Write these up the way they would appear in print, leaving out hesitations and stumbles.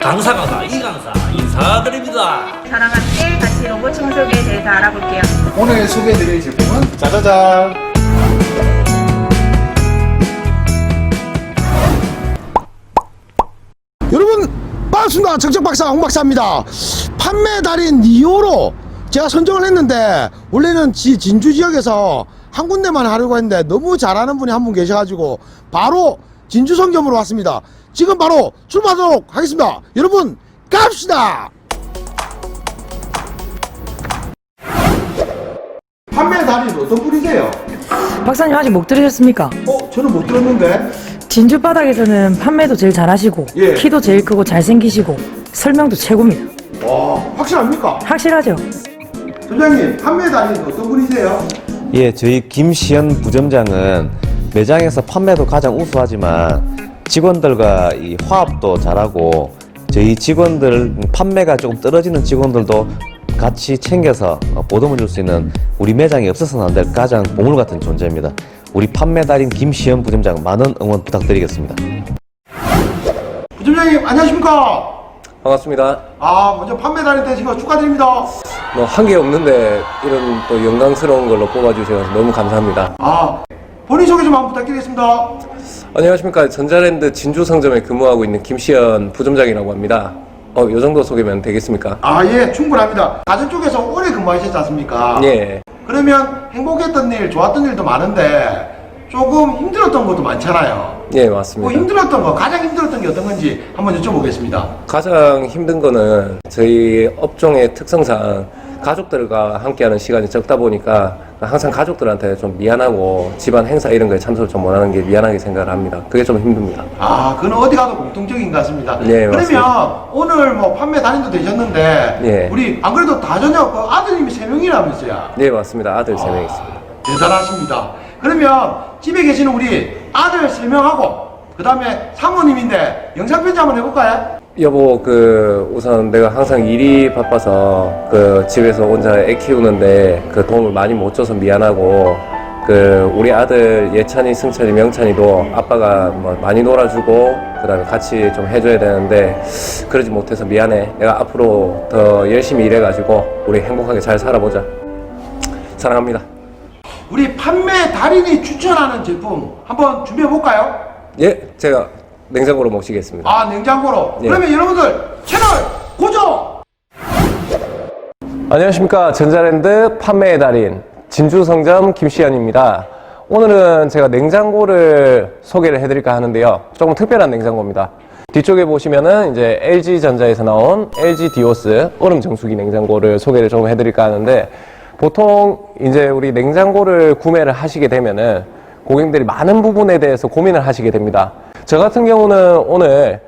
강사 이 강사 인사드립니다. 저랑 함께 같이 로봇 청소기에 대해서 알아볼게요. 오늘 소개해드릴 제품은 짜자잔! 여러분 반갑습니다. 정책박사 홍박사입니다. 판매 달인 2호로 제가 선정을 했는데 원래는 진주 지역에서 한 군데만 하려고 했는데 너무 잘하는 분이 한 분 계셔가지고 바로 진주 성점으로 왔습니다. 지금 바로 출발하도록 하겠습니다. 여러분 갑시다. 판매 달인 어떤 분이세요? 박사님 아직 못 들으셨습니까? 저는 못 들었는데. 진주 바닥에서는 판매도 제일 잘하시고 예. 키도 제일 크고 잘생기시고 설명도 최고입니다. 확실합니까? 확실하죠? 점장님 판매 달인 어떤 분이세요? 예, 저희 김시현 부점장은 매장에서 판매도 가장 우수하지만 직원들과 이 화합도 잘하고 저희 직원들 판매가 조금 떨어지는 직원들도 같이 챙겨서 보듬어 줄 수 있는 우리 매장에 없어서는 안 될 가장 보물 같은 존재입니다. 우리 판매 달인 김시현 부점장 많은 응원 부탁드리겠습니다. 부점장님 안녕하십니까? 반갑습니다. 먼저 판매 달인 되신 거 축하드립니다. 뭐 한 게 없는데 이런 또 영광스러운 걸로 뽑아주셔서 너무 감사합니다. 본인 소개 좀 한번 부탁드리겠습니다. 안녕하십니까. 전자랜드 진주 상점에 근무하고 있는 김시현 부점장이라고 합니다. 요 정도 소개면 되겠습니까? 예, 충분합니다. 가전 쪽에서 오래 근무하셨지 않습니까? 예. 그러면 행복했던 일, 좋았던 일도 많은데 조금 힘들었던 것도 많잖아요. 예, 맞습니다. 힘들었던 거, 가장 힘들었던 게 어떤 건지 한번 여쭤보겠습니다. 가장 힘든 거는 저희 업종의 특성상 가족들과 함께하는 시간이 적다 보니까 항상 가족들한테 좀 미안하고 집안 행사 이런 거에 참석을 좀 못하는 게 미안하게 생각을 합니다. 그게 좀 힘듭니다. 그건 어디 가도 공통적인 것 같습니다. 네, 그러면 맞습니다. 오늘 뭐 판매 달인도 되셨는데 예. 우리 안 그래도 다저녁 아드님이 3명이라면서요? 네, 맞습니다. 아들 3명 있습니다. 대단하십니다. 그러면 집에 계시는 우리 아들 3명하고 그 다음에 사모님인데 영상 편지 한번 해볼까요? 여보, 우선 내가 항상 일이 바빠서 집에서 혼자 애 키우는데 도움을 많이 못 줘서 미안하고 우리 아들 예찬이, 승찬이, 명찬이도 아빠가 뭐 많이 놀아주고 그 다음에 같이 좀 해줘야 되는데 그러지 못해서 미안해. 내가 앞으로 더 열심히 일해가지고 우리 행복하게 잘 살아보자. 사랑합니다. 우리 판매 달인이 추천하는 제품 한번 준비해볼까요? 예, 제가 냉장고로 모시겠습니다. 냉장고로. 예. 그러면 여러분들 채널 고정! 안녕하십니까. 전자랜드 판매의 달인 진주성점 김시현입니다. 오늘은 제가 냉장고를 소개를 해드릴까 하는데요. 조금 특별한 냉장고입니다. 뒤쪽에 보시면은 이제 LG전자에서 나온 LG 디오스 얼음 정수기 냉장고를 소개를 좀 해드릴까 하는데, 보통 이제 우리 냉장고를 구매를 하시게 되면은 고객들이 많은 부분에 대해서 고민을 하시게 됩니다. 저 같은 경우는 오늘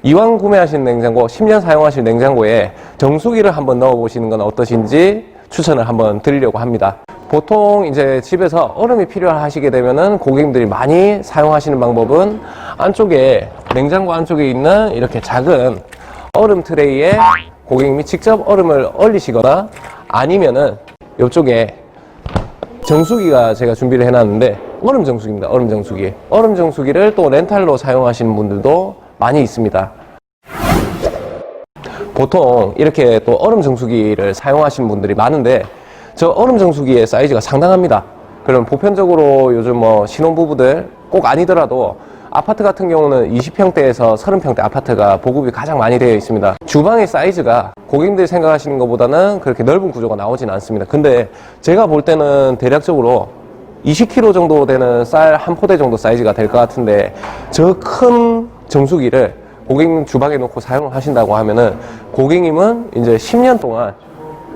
이왕 구매하신 냉장고, 10년 사용하실 냉장고에 정수기를 한번 넣어 보시는 건 어떠신지 추천을 한번 드리려고 합니다. 보통 이제 집에서 얼음이 필요하시게 되면은 고객님들이 많이 사용하시는 방법은 안쪽에, 냉장고 안쪽에 있는 이렇게 작은 얼음 트레이에 고객님이 직접 얼음을 얼리시거나 아니면은 이쪽에 정수기가 제가 준비를 해놨는데 얼음 정수기입니다. 얼음 정수기. 얼음 정수기를 또 렌탈로 사용하시는 분들도 많이 있습니다. 보통 이렇게 또 얼음 정수기를 사용하시는 분들이 많은데 저 얼음 정수기의 사이즈가 상당합니다. 그럼 보편적으로 요즘 뭐 신혼부부들 꼭 아니더라도 아파트 같은 경우는 20평대에서 30평대 아파트가 보급이 가장 많이 되어 있습니다. 주방의 사이즈가 고객님들이 생각하시는 것보다는 그렇게 넓은 구조가 나오진 않습니다. 근데 제가 볼 때는 대략적으로 20kg 정도 되는 쌀 한 포대 정도 사이즈가 될 것 같은데, 저 큰 정수기를 고객님 주방에 놓고 사용을 하신다고 하면은 고객님은 이제 10년 동안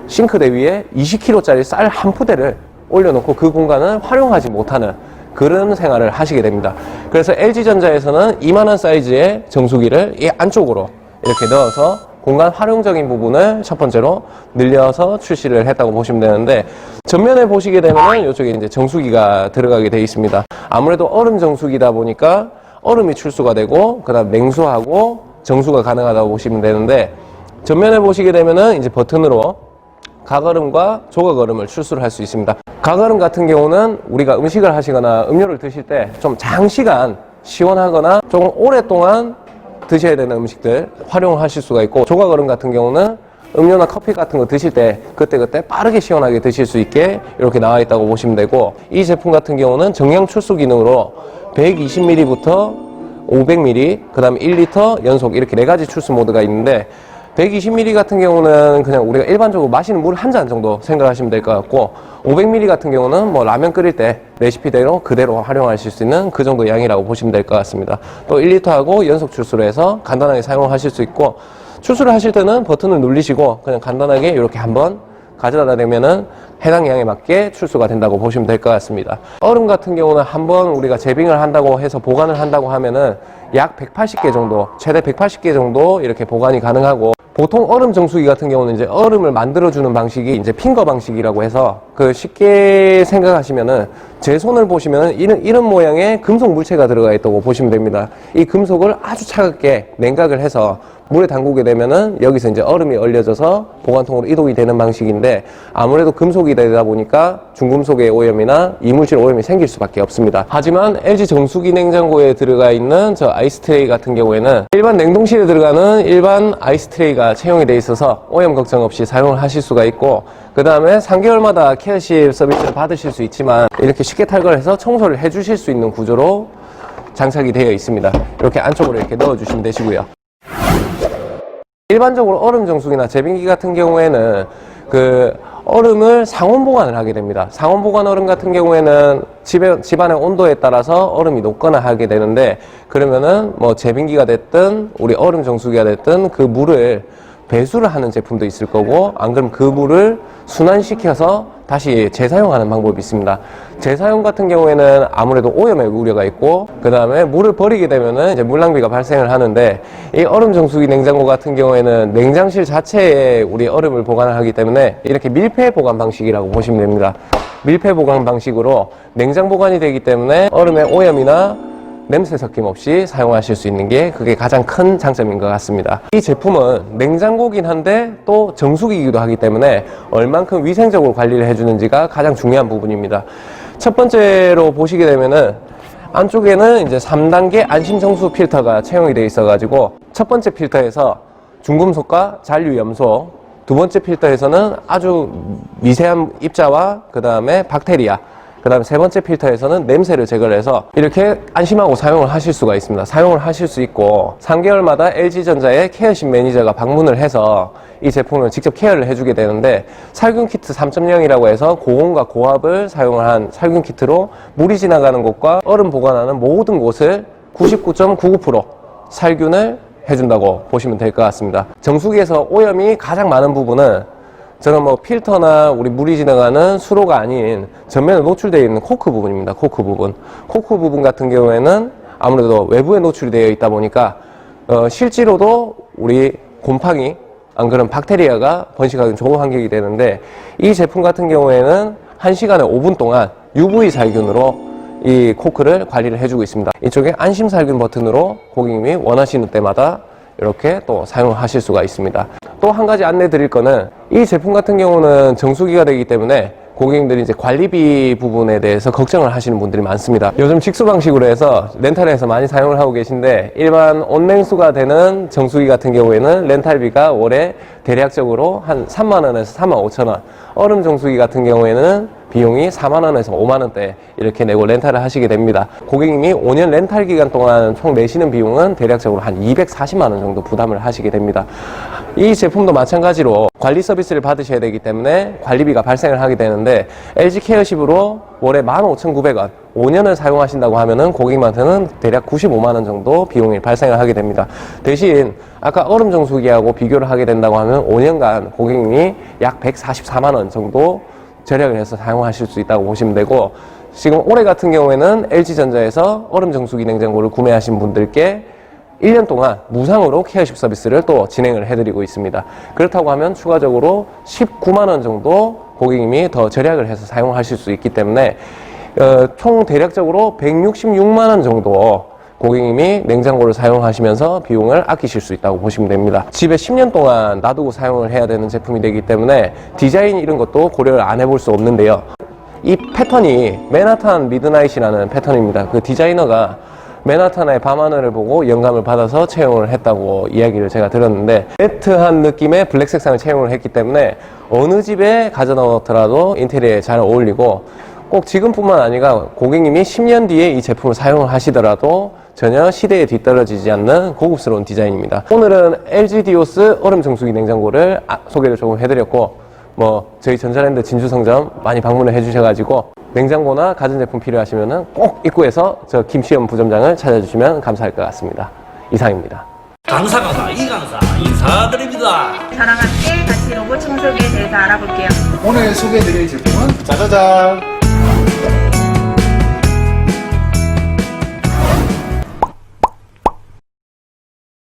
싱크대 위에 20kg짜리 쌀 한 포대를 올려놓고 그 공간을 활용하지 못하는 그런 생활을 하시게 됩니다. 그래서 LG전자에서는 이만한 사이즈의 정수기를 이 안쪽으로 이렇게 넣어서 공간 활용적인 부분을 첫 번째로 늘려서 출시를 했다고 보시면 되는데, 전면에 보시게 되면 이쪽에 이제 정수기가 들어가게 되어 있습니다. 아무래도 얼음 정수기다 보니까 얼음이 출수가 되고 그다음 냉수하고 정수가 가능하다고 보시면 되는데, 전면에 보시게 되면은 이제 버튼으로 가거름과 조각얼음을 출수를 할 수 있습니다. 가거름 같은 경우는 우리가 음식을 하시거나 음료를 드실 때 좀 장시간 시원하거나 조금 오랫동안 드셔야 되는 음식들 활용을 하실 수가 있고, 조각 얼음 같은 경우는 음료나 커피 같은 거 드실 때 그때그때 빠르게 시원하게 드실 수 있게 이렇게 나와 있다고 보시면 되고, 이 제품 같은 경우는 정량 출수 기능으로 120ml부터 500ml, 그 다음에 1L 연속 이렇게 4가지 출수 모드가 있는데, 120ml 같은 경우는 그냥 우리가 일반적으로 마시는 물 한 잔 정도 생각하시면 될 것 같고, 500ml 같은 경우는 뭐 라면 끓일 때 레시피대로 그대로 활용하실 수 있는 그 정도 양이라고 보시면 될 것 같습니다. 또 1L하고 연속 출수로 해서 간단하게 사용하실 수 있고, 출수를 하실 때는 버튼을 누르시고 그냥 간단하게 이렇게 한번 가져다 대면은 해당 양에 맞게 출수가 된다고 보시면 될 것 같습니다. 얼음 같은 경우는 한번 우리가 제빙을 한다고 해서 보관을 한다고 하면은 약 180개 정도, 최대 180개 정도 이렇게 보관이 가능하고, 보통 얼음 정수기 같은 경우는 이제 얼음을 만들어주는 방식이 이제 핑거 방식이라고 해서, 그 쉽게 생각하시면은 제 손을 보시면은 이런 모양의 금속 물체가 들어가 있다고 보시면 됩니다. 이 금속을 아주 차갑게 냉각을 해서 물에 담그게 되면은 여기서 이제 얼음이 얼려져서 보관통으로 이동이 되는 방식인데, 아무래도 금속이 되다 보니까 중금속의 오염이나 이물질 오염이 생길 수밖에 없습니다. 하지만 LG 정수기 냉장고에 들어가 있는 저 아이스트레이 같은 경우에는 일반 냉동실에 들어가는 일반 아이스트레이가 채용이 되어 있어서 오염 걱정 없이 사용을 하실 수가 있고, 그 다음에 3개월마다 케어십 서비스를 받으실 수 있지만 이렇게 쉽게 탈거해서 청소를 해주실 수 있는 구조로 장착이 되어 있습니다. 이렇게 안쪽으로 이렇게 넣어주시면 되시고요. 일반적으로 얼음 정수기나 제빙기 같은 경우에는 그 얼음을 상온 보관을 하게 됩니다. 상온 보관 얼음 같은 경우에는 집안의 온도에 따라서 얼음이 녹거나 하게 되는데, 그러면은 뭐 제빙기가 됐든 우리 얼음 정수기가 됐든 그 물을 배수를 하는 제품도 있을 거고, 안 그러면 그 물을 순환시켜서 다시 재사용하는 방법이 있습니다. 재사용 같은 경우에는 아무래도 오염의 우려가 있고, 그 다음에 물을 버리게 되면은 이제 물 낭비가 발생을 하는데, 이 얼음 정수기 냉장고 같은 경우에는 냉장실 자체에 우리 얼음을 보관을 하기 때문에 이렇게 밀폐 보관 방식이라고 보시면 됩니다. 밀폐 보관 방식으로 냉장 보관이 되기 때문에 얼음의 오염이나 냄새 섞임 없이 사용하실 수 있는 게 그게 가장 큰 장점인 것 같습니다. 이 제품은 냉장고긴 한데 또 정수기이기도 하기 때문에 얼만큼 위생적으로 관리를 해주는지가 가장 중요한 부분입니다. 첫 번째로 보시게 되면은 안쪽에는 이제 3단계 안심 정수 필터가 채용이 되어 있어 가지고, 첫 번째 필터에서 중금속과 잔류 염소, 두 번째 필터에서는 아주 미세한 입자와 그 다음에 박테리아, 그 다음에 세 번째 필터에서는 냄새를 제거를 해서 이렇게 안심하고 사용을 하실 수가 있습니다. 사용을 하실 수 있고, 3개월마다 LG전자의 케어십 매니저가 방문을 해서 이 제품을 직접 케어를 해주게 되는데, 살균 키트 3.0이라고 해서 고온과 고압을 사용을 한 살균 키트로 물이 지나가는 곳과 얼음 보관하는 모든 곳을 99.99% 살균을 해준다고 보시면 될 것 같습니다. 정수기에서 오염이 가장 많은 부분은 저는 뭐 필터나 우리 물이 지나가는 수로가 아닌 전면에 노출되어 있는 코크 부분입니다. 코크 부분 같은 경우에는 아무래도 외부에 노출이 되어 있다 보니까 실제로도 우리 곰팡이, 안 그러면 박테리아가 번식하기 좋은 환경이 되는데, 이 제품 같은 경우에는 1시간에 5분 동안 UV 살균으로 이 코크를 관리를 해주고 있습니다. 이쪽에 안심 살균 버튼으로 고객님이 원하시는 때마다 이렇게 또 사용을 하실 수가 있습니다. 또 한 가지 안내 드릴 거는, 이 제품 같은 경우는 정수기가 되기 때문에 고객님들이 이제 관리비 부분에 대해서 걱정을 하시는 분들이 많습니다. 요즘 직수 방식으로 해서 렌탈에서 많이 사용을 하고 계신데, 일반 온냉수가 되는 정수기 같은 경우에는 렌탈비가 월에 대략적으로 한 3만원에서 45,000원, 얼음 정수기 같은 경우에는 비용이 4만원에서 5만원대 이렇게 내고 렌탈을 하시게 됩니다. 고객님이 5년 렌탈 기간 동안 총 내시는 비용은 대략적으로 한 240만원 정도 부담을 하시게 됩니다. 이 제품도 마찬가지로 관리 서비스를 받으셔야 되기 때문에 관리비가 발생을 하게 되는데, LG 케어십으로 월에 15,900원, 5년을 사용하신다고 하면은 고객님한테는 대략 95만원 정도 비용이 발생을 하게 됩니다. 대신 아까 얼음 정수기하고 비교를 하게 된다고 하면 5년간 고객님이 약 144만원 정도 절약을 해서 사용하실 수 있다고 보시면 되고, 지금 올해 같은 경우에는 LG전자에서 얼음 정수기 냉장고를 구매하신 분들께 1년 동안 무상으로 케어십 서비스를 또 진행을 해드리고 있습니다. 그렇다고 하면 추가적으로 19만원 정도 고객님이 더 절약을 해서 사용하실 수 있기 때문에 총 대략적으로 166만원 정도 고객님이 냉장고를 사용하시면서 비용을 아끼실 수 있다고 보시면 됩니다. 집에 10년 동안 놔두고 사용을 해야 되는 제품이 되기 때문에 디자인 이런 것도 고려를 안 해볼 수 없는데요. 이 패턴이 맨하탄 미드나잇이라는 패턴입니다. 그 디자이너가 맨하탄의 밤하늘을 보고 영감을 받아서 채용을 했다고 이야기를 제가 들었는데, 매트한 느낌의 블랙 색상을 채용을 했기 때문에 어느 집에 가져 넣더라도 인테리어에 잘 어울리고, 꼭 지금뿐만 아니라 고객님이 10년 뒤에 이 제품을 사용을 하시더라도 전혀 시대에 뒤떨어지지 않는 고급스러운 디자인입니다. 오늘은 LG 디오스 얼음 정수기 냉장고를 소개를 조금 해드렸고, 저희 전자랜드 진주성점 많이 방문을 해주셔가지고 냉장고나 가전제품 필요하시면은 꼭 입구에서 저 김시현 부점장을 찾아주시면 감사할 것 같습니다. 이상입니다. 강사 이강사 인사드립니다. 저랑 함께 같이 로봇 청소기에 대해서 알아볼게요. 오늘 소개해드릴 제품은 짜자잔